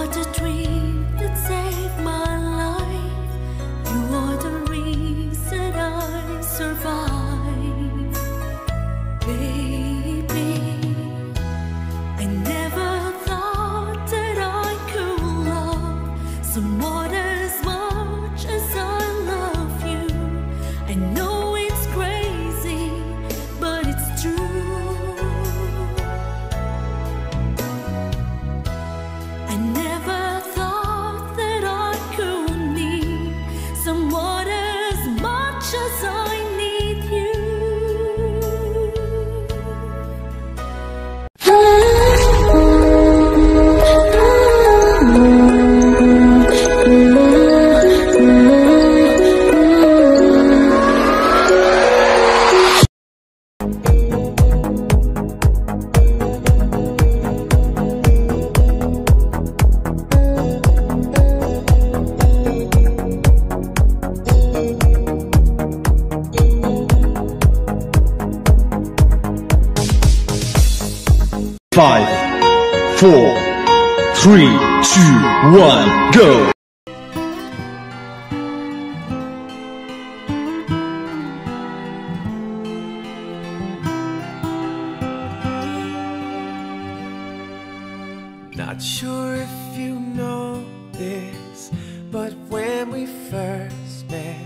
are the dream that saved my life. You are the reason I survive. Baby, I never thought that I could love someone as much as I love you. I know it's crazy, but it's true. I never thought that I could need someone as much as I need you. Five, 4, 3, 2, 1, go! Not sure if you know this, but when we first met,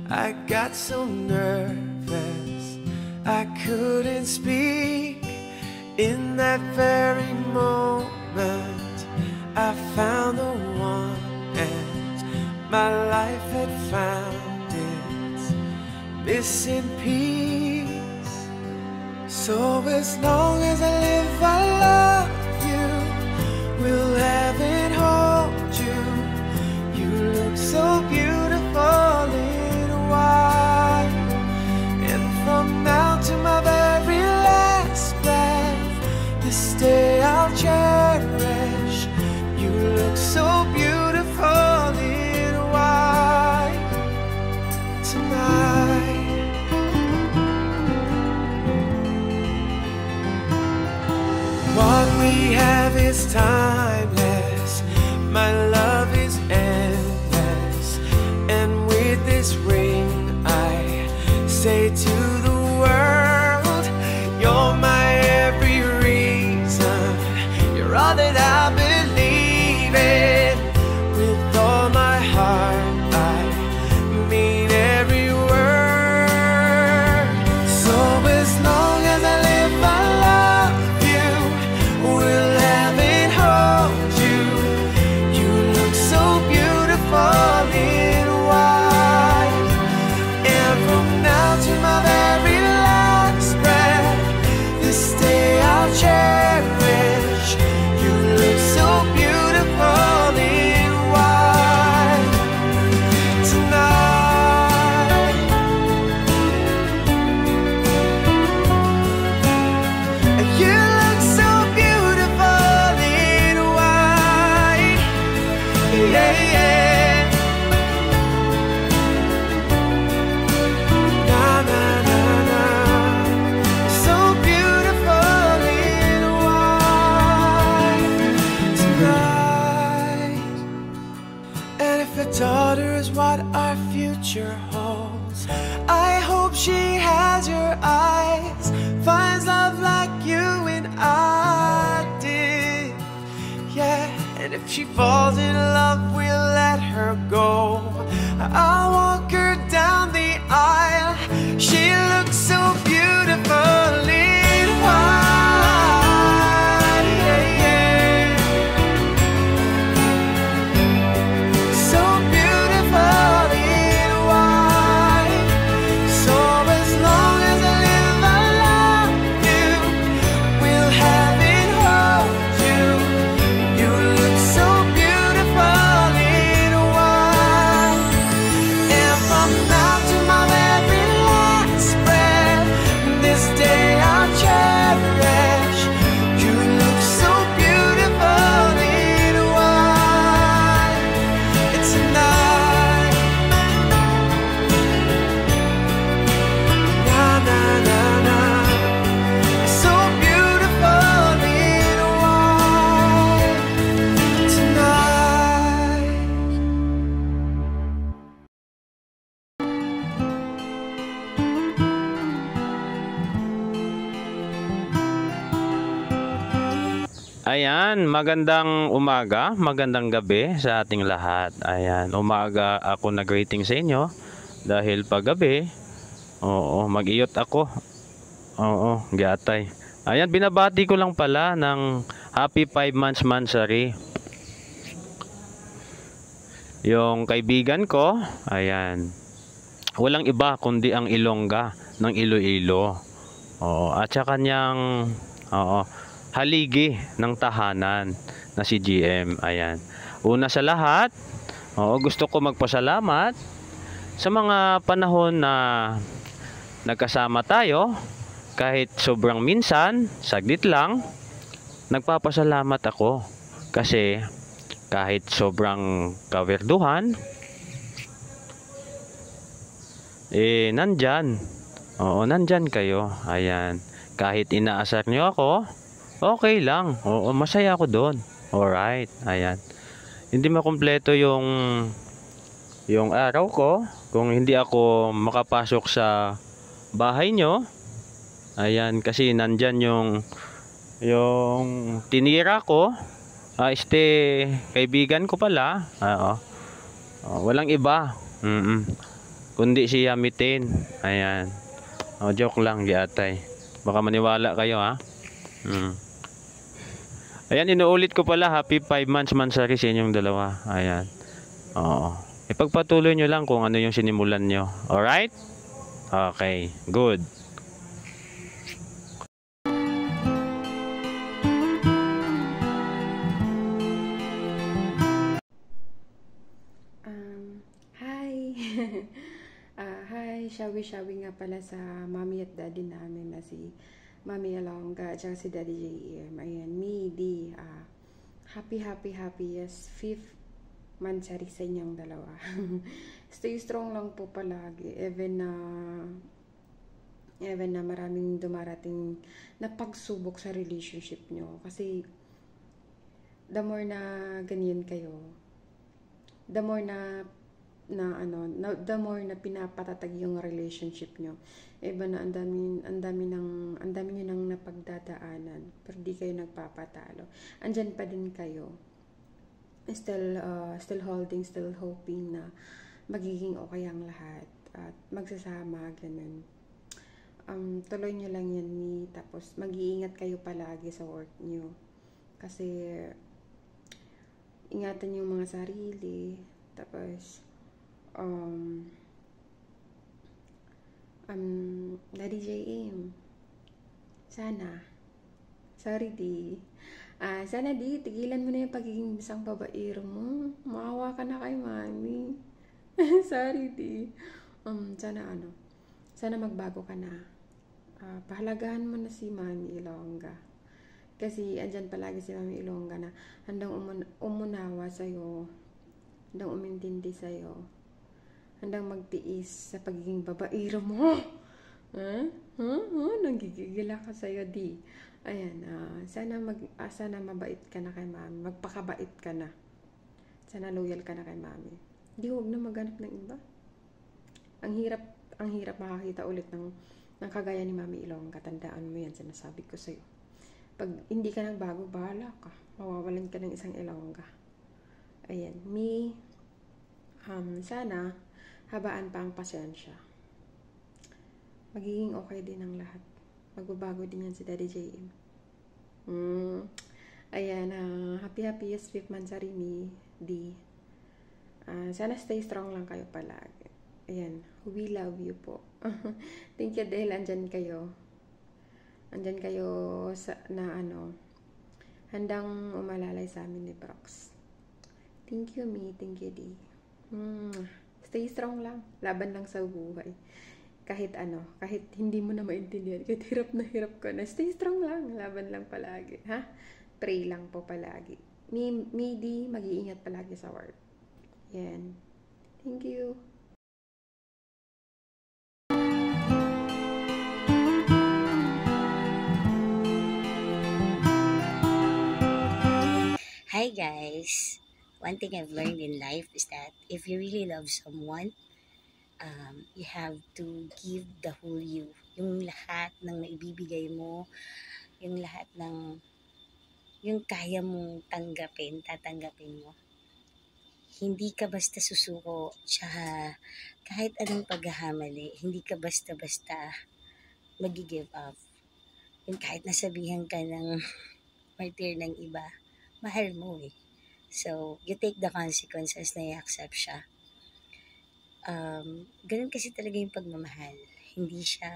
I got so nervous I couldn't speak. In that very moment, I found the one, and my life had found its missing piece. So as long as I live, I love you. Will heaven hold you? You look so beautiful in white, and from now to my very last breath, this day I'll cherish. You look so beautiful in white tonight. What we have is timeless. My love is endless. And with this ring I say to the world, you're my every reason. You're all that I believe in. With all my heart I mean every word. So as long as I live, I love you. Will heaven hold you? You look so beautiful in white, and from now to my very last breath, this day I'll cherish. You look so beautiful in white tonight. And you look so beautiful in white. Yeah, yeah. Na na na na. So beautiful in white tonight. And if a daughter is what our future holds, I hope she has your eyes, finds love like you and I did. Yeah, and if she falls in love, we'll let her go. I'll walk her down the aisle. She looks so beautiful in white. Yeah, yeah. So beautiful in white. So as long as I live, I love you. Will heaven hold you? You look so beautiful in white, and Ayan, magandang umaga, magandang gabi sa ating lahat. Ayan, umaga ako nag-greeting sa inyo dahil pag gabi, mag-iyot ako. Gatay. Ayan, binabati ko lang pala ng happy 5 months mansari. Yung kaibigan ko, ayan, walang iba kundi ang Ilongga ng Iloilo. At sa kanyang, haligi ng tahanan na si GM. Ayan. Una sa lahat, gusto ko magpasalamat sa mga panahon na nagkasama tayo kahit sobrang minsan, saglit lang, nagpapasalamat ako kasi kahit sobrang kawerduhan, nandyan. Nandyan kayo. Ayan. Kahit inaasar nyo ako, okay lang. Masaya ako doon. Alright. Ayan. Hindi makumpleto yung araw ko kung hindi ako makapasok sa bahay nyo. Ayan. Kasi nandyan yung tinira ko. Kaibigan ko pala. Walang iba. Kundi si Yamitin. Ayan. Joke lang, giatay. Baka maniwala kayo, ha? Ayan, inuulit ko pala, happy 5 months mansari sa inyong dalawa. Ayan. Ipagpatuloy nyo lang kung ano yung sinimulan nyo. Alright? Okay, good. Hi! Hi! Shawi nga pala sa mommy at daddy namin na si Mami Ilongga at si Daddy JM. Ayan, me, di, happy, yes, 5th mansari sa inyong dalawa. Stay strong lang po palagi, even na maraming dumarating na pagsubok sa relationship nyo. Kasi, the more na ganyan kayo, the more na pinapatatag yung relationship nyo. Iba na ang dami nyo nang napagdadaanan, pero di kayo nagpapatalo. Andyan pa din kayo. Still holding, still hoping na magiging okay ang lahat at magsasama, ganun. Tuloy nyo lang yan, tapos mag-iingat kayo palagi sa work nyo. Kasi ingatan yung mga sarili, tapos Daddy JM, sana tigilan mo na yung pagiging isang babaero mo. Maawa ka na kay mami. Sorry di. Sana magbago ka na. Pahalagahan mo na si Mami Ilongga. Kasi andyan palagi si Mami Ilongga na handang umunawa sa'yo, handang umintindi sa'yo, handang magtiis sa pagiging babaero mo. Nanggigigil ako sa'yo, di. Ayan, sana mabait ka na kay mami. Magpakabait ka na. Sana loyal ka na kay mami. Di, huwag na maghanap ng iba. Ang hirap makakita ulit ng kagaya ni Mami Ilongga. Tandaan mo yan, sinasabi ko sa'yo. Pag hindi ka nagbago, bahala ka. Mawawalan ka ng isang Ilongga. Ayan, sana habaan pa ang pasensya. Magiging okay din ang lahat. Magbabago din yan si Daddy JM. Ayan, happy yes, 5th mansari me, di. Sana stay strong lang kayo palagi. Ayan, we love you po. Thank you dahil andyan kayo. Andyan kayo handang umalalay sa amin ni Brox. Thank you, thank you, di. Stay strong lang. Laban lang sa buhay. Kahit hindi mo na maintindihan, kahit hirap ka na, stay strong lang. Laban lang palagi, ha? Pray lang po palagi. Di, mag-iingat palagi sa work. Yan. Thank you. Hi guys! One thing I've learned in life is that if you really love someone, you have to give the whole you. Yung lahat ng naibibigay mo, yung lahat ng yung kaya mong tatanggapin mo. Hindi ka basta susuko, tsaka kahit anong paghahamali, hindi ka basta-basta mag-give up. Yung kahit nasabihan ka ng martir ng iba, mahal mo eh. So, you take the consequences na i-accept siya. Ganun kasi talaga yung pagmamahal. Hindi siya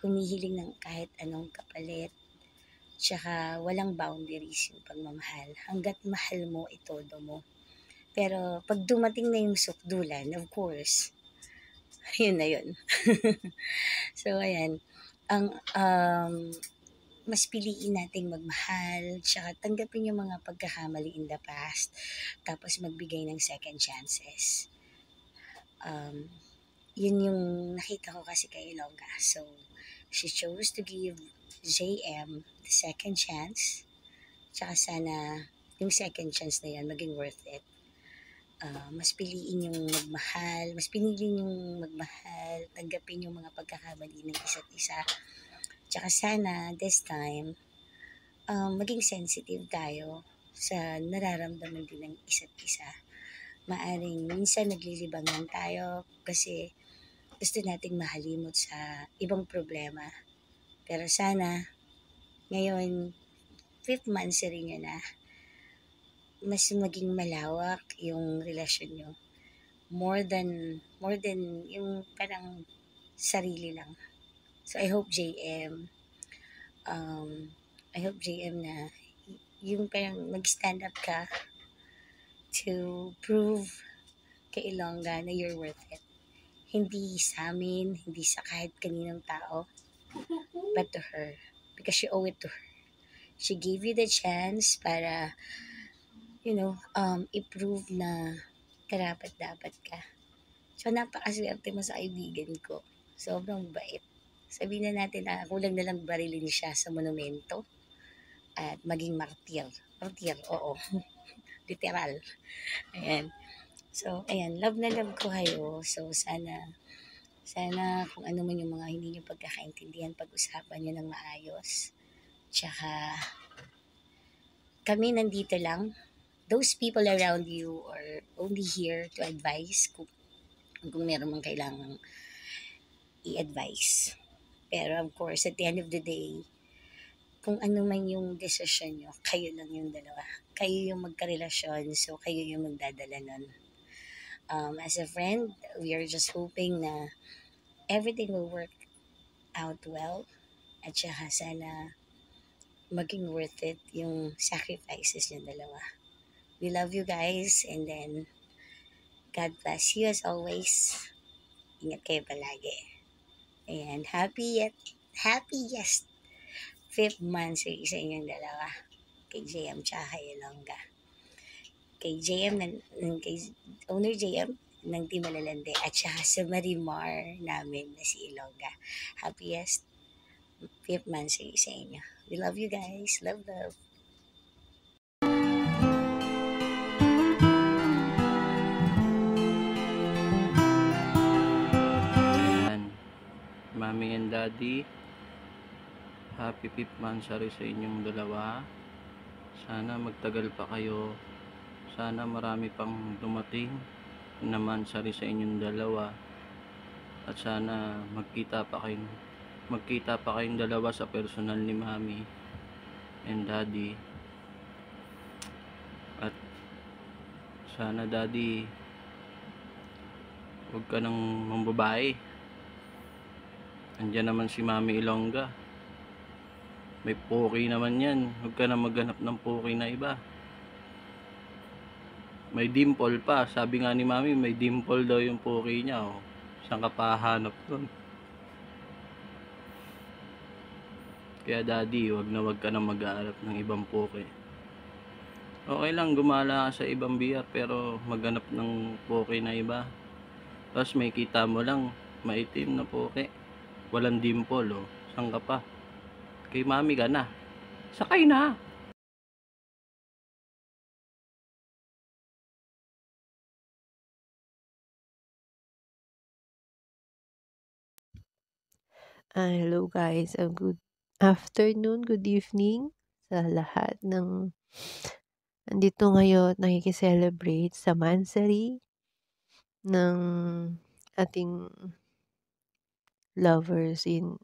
humihiling ng kahit anong kapalit. Tsaka walang boundaries yung pagmamahal. Hanggat mahal mo, itodo mo. Pero pag dumating na yung sukdulan, of course, yun na yun. So, ayan. Mas piliin nating magmahal, tsaka tanggapin yung mga pagkakamali in the past, tapos magbigay ng second chances. Yun yung nakita ko kasi kay Ilongga. So, she chose to give JM the second chance. Tsaka sana yung second chance na yan maging worth it. Mas piliin yung magmahal, tanggapin yung mga pagkakamali ng isa't isa. Tsaka sana this time, maging sensitive tayo sa nararamdaman din ng isa't isa. Maaring minsan naglilibangan tayo kasi gusto nating mahalimot sa ibang problema. Pero sana, ngayon, 5th monthsary nyo na, mas maging malawak yung relasyon nyo. More than yung parang sarili lang. So, I hope JM na yung parang mag-stand up ka to prove kay Ilongga na you're worth it. Hindi sa amin, hindi sa kahit kaninong tao, but to her. Because you owe it to her. She gave you the chance para, i-prove na karapat-dapat ka. So, napakaswerte mo sa kaibigan ko. Sobrang bait. Sabihin na natin na kulang na lang barilin siya sa monumento at maging martir. Martir, oo. Literal. Ayan. So, ayan, love na love ko kayo. So, sana kung ano man yung mga hindi nyo pagkakaintindihan, pag-usapan nyo ng maayos. Tsaka, kami nandito lang. Those people around you are only here to advise kung meron mang kailangang i-advise. Pero of course, at the end of the day, kung ano man yung decision nyo, kayo lang yung dalawa. Kayo yung magkarelasyon, so kayo yung magdadala nun. As a friend, we are just hoping na everything will work out well. At saka sana maging worth it yung sacrifices yung dalawa. We love you guys, and then God bless you as always. Ingat kayo palagi. And happiest 5th monthsary sa inyong dalawa. Kay JM tsaka kay Ilongga. Kay JM, kay owner JM ng Team Malalande, at saka sa Marimar namin na si Ilongga. Happiest 5th monthsary sa inyo. We love you guys. Love, love. Mommy and Daddy, happy 5th monthsary sa inyong dalawa. Sana magtagal pa kayo. Sana marami pang dumating na monthsary sa inyong dalawa. At sana magkita pa kayong dalawa sa personal ni Mommy and Daddy. At sana Daddy, huwag ka nang mambabae. Andiyan naman si Mami Ilongga. May poki naman yan. Huwag ka na maghanap ng poki na iba. May dimple pa. Sabi nga ni Mami, may dimple daw yung poki niya. Oh. Saan ka pa hanap dun? Kaya Daddy, huwag ka na maghanap ng ibang poki. Okay lang, gumala ka sa ibang biyar, pero maghanap ng poki na iba. Tapos may kita mo lang, maitim na poki. Walang dimple, oh. Saan ka pa? Kay Mami ka na. Sakay na! Hello guys, good afternoon, good evening sa lahat ng nandito ngayon nakiki-celebrate sa Mansari ng ating lovers in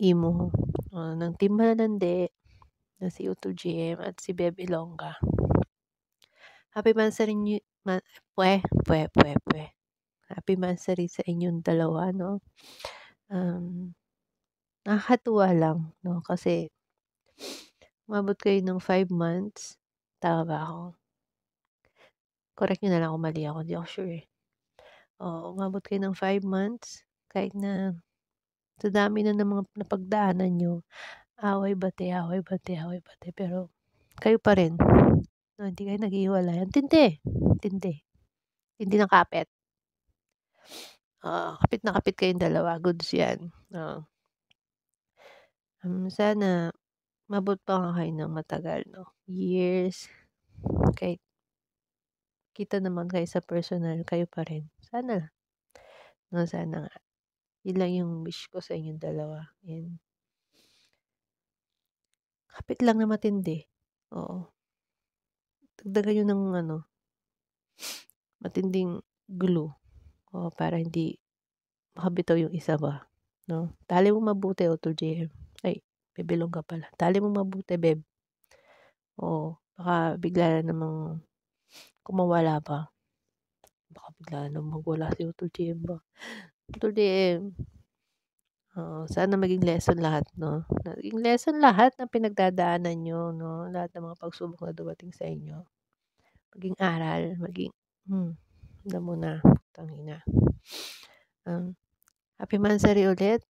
Imo, ng Team Mananande na si Utol GM at si Beb Ilongga. Happy Mansari Happy Mansari sa inyong dalawa, no? Nakakatuwa lang, no? Kasi umabot kayo ng 5 months. Tama ba ako? Correct nyo na lang kung mali ako. Hindi ako sure eh. Umabot kayo ng 5 months. Kahit na sa dami na ng mga napagdaanan nyo, away bate. Pero kayo pa rin. No, hindi kayo naghihiwalay. Ang tindi. Tindi ng kapit. Kapit na kapit kayong dalawa. Goods yan. Sana mabot pa nga kayo ng matagal, no? Years. Kahit kita naman kayo sa personal, kayo pa rin. Sana. No, sana nga. Yun lang yung wish ko sa inyong dalawa. And kapit lang na matindi. Oo. Dagdagan nyo ng matinding glue. Para hindi makabitaw yung isa ba. No? Tali mo mabuti, Utol GM. Ay, Bebilong ka pala. Tali mo mabuti, Beb. Baka bigla na namang kumawala pa. Baka bigla na namang magwala si Utol GM ba. Utol GM. Sana maging lesson lahat, no? Maging lesson lahat ng pinagdadaanan nyo, no? Lahat ng mga pagsubok na dumating sa inyo. Maging aral, alam mo na, tangina. Happy Mansari ulit.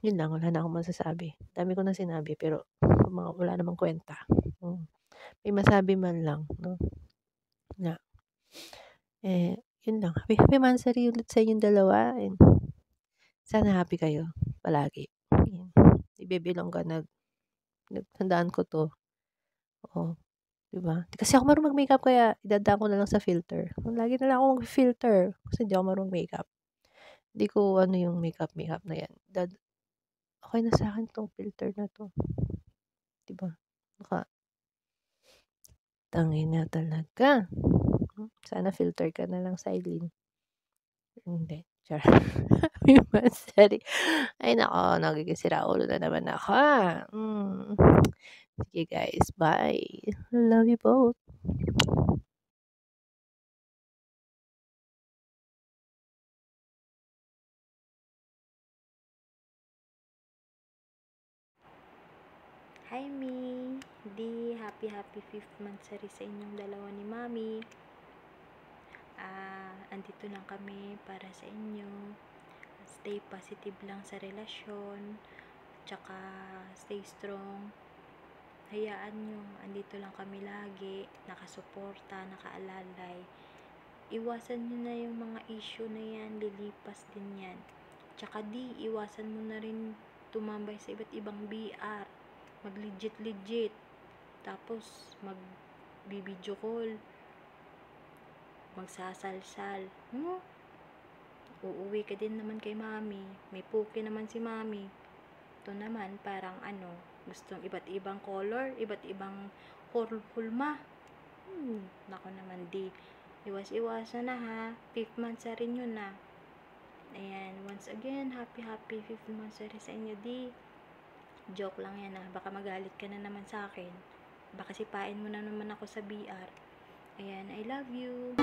Yun lang, wala na akong masasabi. Dami ko na sinabi, pero wala namang kwenta. May masabi man lang, no? Na, yun lang. Happy Mansari ulit sa inyong dalawa. And sana happy kayo palagi. Ibebilong ka nagtandaan ko to. Diba? Kasi ako marunong mag-makeup kaya idadaan ko na lang sa filter. Lagi na lang ako mag-filter kasi hindi ako marunong makeup. Hindi ko yung makeup na yan. Okay na sa akin tong filter na to. Diba? Tangin na talaga. Sana filter ka na lang, Silene. Hindi. Char. Happy Mansari. Ay nako, nagkikisira ulo na naman ako. Sige guys, bye. Love you both. Hi Mi! Happy 5th Mansari sa inyong dalawa ni Mami. Andito lang kami para sa inyo. Stay positive lang sa relasyon. Tsaka stay strong. Hayaan nyo, andito lang kami lagi. Nakasuporta, nakaalalay. Iwasan nyo na yung mga issue na yan. Lilipas din yan. Tsaka iwasan mo na rin tumambay sa iba't ibang BR. Mag-legit. Tapos, mag-video call. Magsasalsal. Uuwi ka din naman kay Mami. May puki naman si Mami. Ito naman, parang gustong iba't ibang color, iba't ibang hulma. Nako naman Iwas-iwasan na ha. 5th Mansari nyo na. Ayan, once again, happy 5th Mansari sa inyo, Joke lang yan baka magalit ka na naman sa akin. Baka sipain mo na naman ako sa BR. Ayan, I love you.